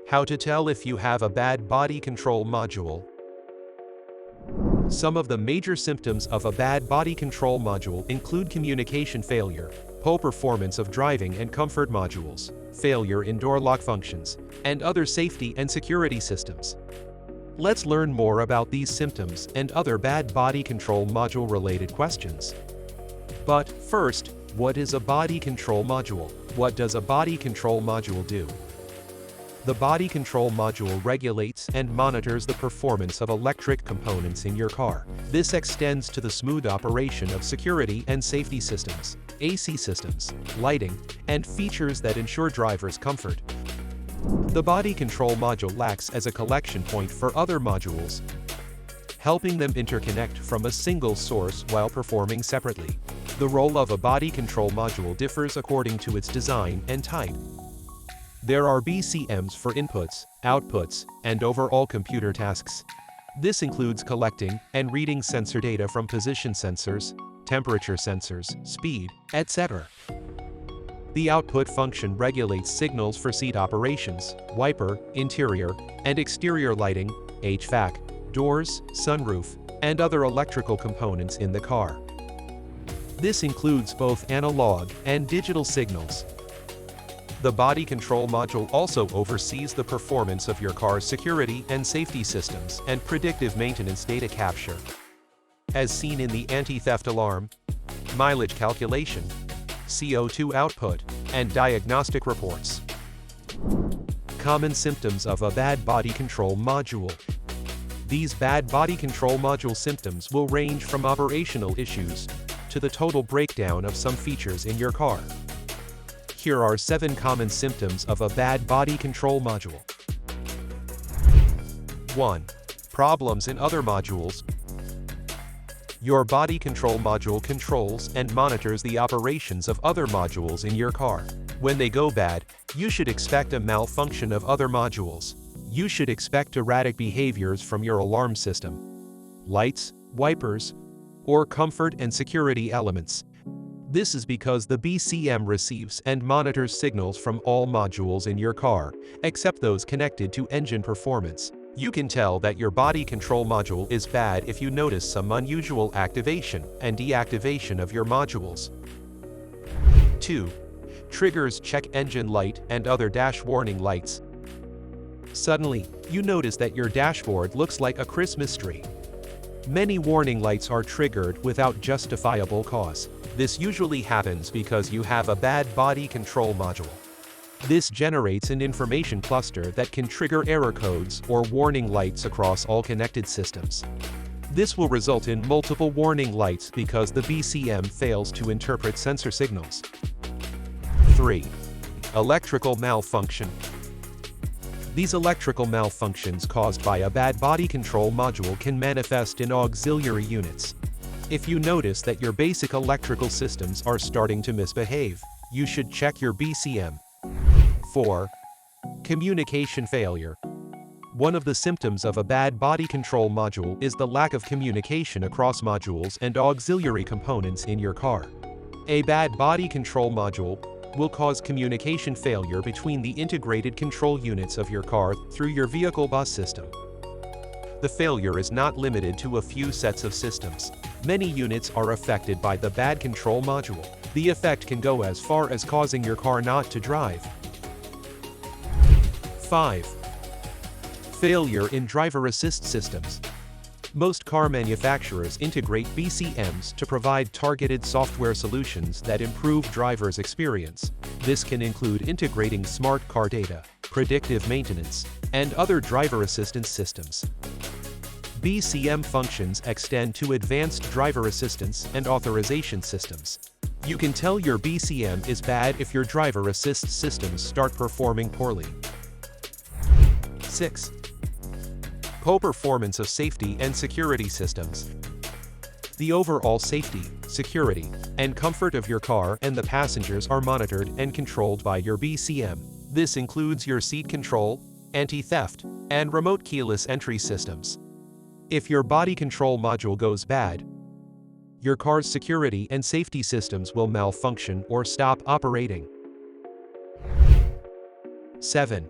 How to tell if you have a bad body control module. Some of the major symptoms of a bad body control module include communication failure, poor performance of driving and comfort modules, failure in door lock functions, and other safety and security systems. Let's learn more about these symptoms and other bad body control module related questions. But first, what is a body control module? What does a body control module do? The body control module regulates and monitors the performance of electric components in your car. This extends to the smooth operation of security and safety systems, AC systems, lighting, and features that ensure drivers' comfort. The body control module acts as a collection point for other modules, helping them interconnect from a single source while performing separately. The role of a body control module differs according to its design and type. There are BCMs for inputs, outputs, and overall computer tasks. This includes collecting and reading sensor data from position sensors, temperature sensors, speed, etc. The output function regulates signals for seat operations, wiper, interior, and exterior lighting, HVAC, doors, sunroof, and other electrical components in the car. This includes both analog and digital signals. The body control module also oversees the performance of your car's security and safety systems and predictive maintenance data capture, as seen in the anti-theft alarm, mileage calculation, CO2 output, and diagnostic reports. Common symptoms of a bad body control module. These bad body control module symptoms will range from operational issues to the total breakdown of some features in your car. Here are 7 common symptoms of a bad body control module. 1. Problems in other modules. Your body control module controls and monitors the operations of other modules in your car. When they go bad, you should expect a malfunction of other modules. You should expect erratic behaviors from your alarm system, lights, wipers, or comfort and security elements. This is because the BCM receives and monitors signals from all modules in your car, except those connected to engine performance. You can tell that your body control module is bad if you notice some unusual activation and deactivation of your modules. 2. Triggers check engine light and other dash warning lights. Suddenly, you notice that your dashboard looks like a Christmas tree. Many warning lights are triggered without justifiable cause. This usually happens because you have a bad body control module. This generates an information cluster that can trigger error codes or warning lights across all connected systems. This will result in multiple warning lights because the BCM fails to interpret sensor signals. 3. Electrical malfunction. These electrical malfunctions caused by a bad body control module can manifest in auxiliary units. If you notice that your basic electrical systems are starting to misbehave, you should check your BCM. 4. Communication failure. One of the symptoms of a bad body control module is the lack of communication across modules and auxiliary components in your car. A bad body control module will cause communication failure between the integrated control units of your car through your vehicle bus system. The failure is not limited to a few sets of systems. Many units are affected by the bad control module. The effect can go as far as causing your car not to drive. 5. Failure in driver assist systems. Most car manufacturers integrate BCMs to provide targeted software solutions that improve drivers' experience. This can include integrating smart car data, predictive maintenance, and other driver assistance systems. BCM functions extend to advanced driver assistance and authorization systems. You can tell your BCM is bad if your driver assist systems start performing poorly. 6. Poor performance of safety and security systems. The overall safety, security, and comfort of your car and the passengers are monitored and controlled by your BCM. This includes your seat control, anti-theft, and remote keyless entry systems. If your body control module goes bad, your car's security and safety systems will malfunction or stop operating. 7.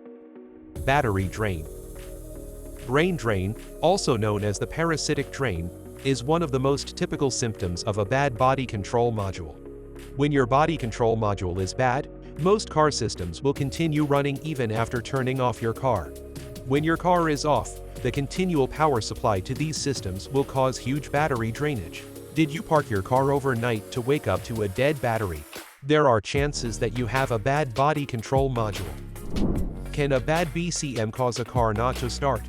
Battery drain. Brain drain, also known as the parasitic drain, is one of the most typical symptoms of a bad body control module. When your body control module is bad, most car systems will continue running even after turning off your car. When your car is off, the continual power supply to these systems will cause huge battery drainage. Did you park your car overnight to wake up to a dead battery? There are chances that you have a bad body control module. Can a bad BCM cause a car not to start?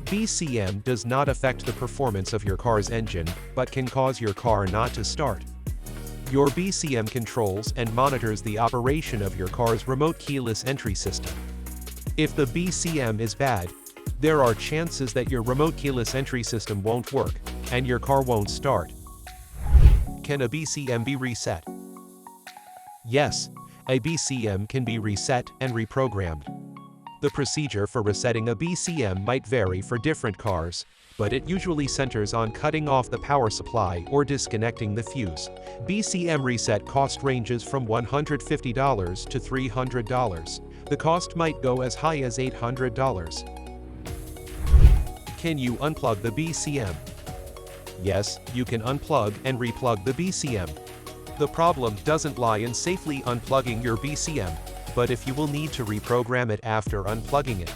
BCM does not affect the performance of your car's engine, but can cause your car not to start. Your BCM controls and monitors the operation of your car's remote keyless entry system. If the BCM is bad, there are chances that your remote keyless entry system won't work, and your car won't start. Can a BCM be reset? Yes, a BCM can be reset and reprogrammed. The procedure for resetting a BCM might vary for different cars, but it usually centers on cutting off the power supply or disconnecting the fuse. BCM reset cost ranges from $150 to $300. The cost might go as high as $800. Can you unplug the BCM? Yes, you can unplug and replug the BCM. The problem doesn't lie in safely unplugging your BCM, but if you will need to reprogram it after unplugging it.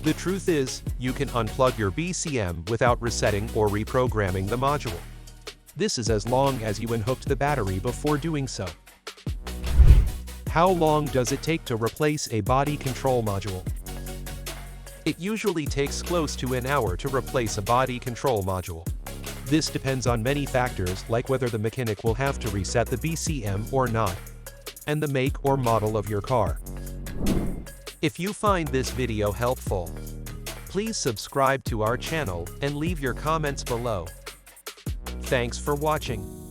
The truth is, you can unplug your BCM without resetting or reprogramming the module. This is as long as you unhooked the battery before doing so. How long does it take to replace a body control module? It usually takes close to an hour to replace a body control module. This depends on many factors like whether the mechanic will have to reset the BCM or not, and the make or model of your car. If you find this video helpful, please subscribe to our channel and leave your comments below. Thanks for watching.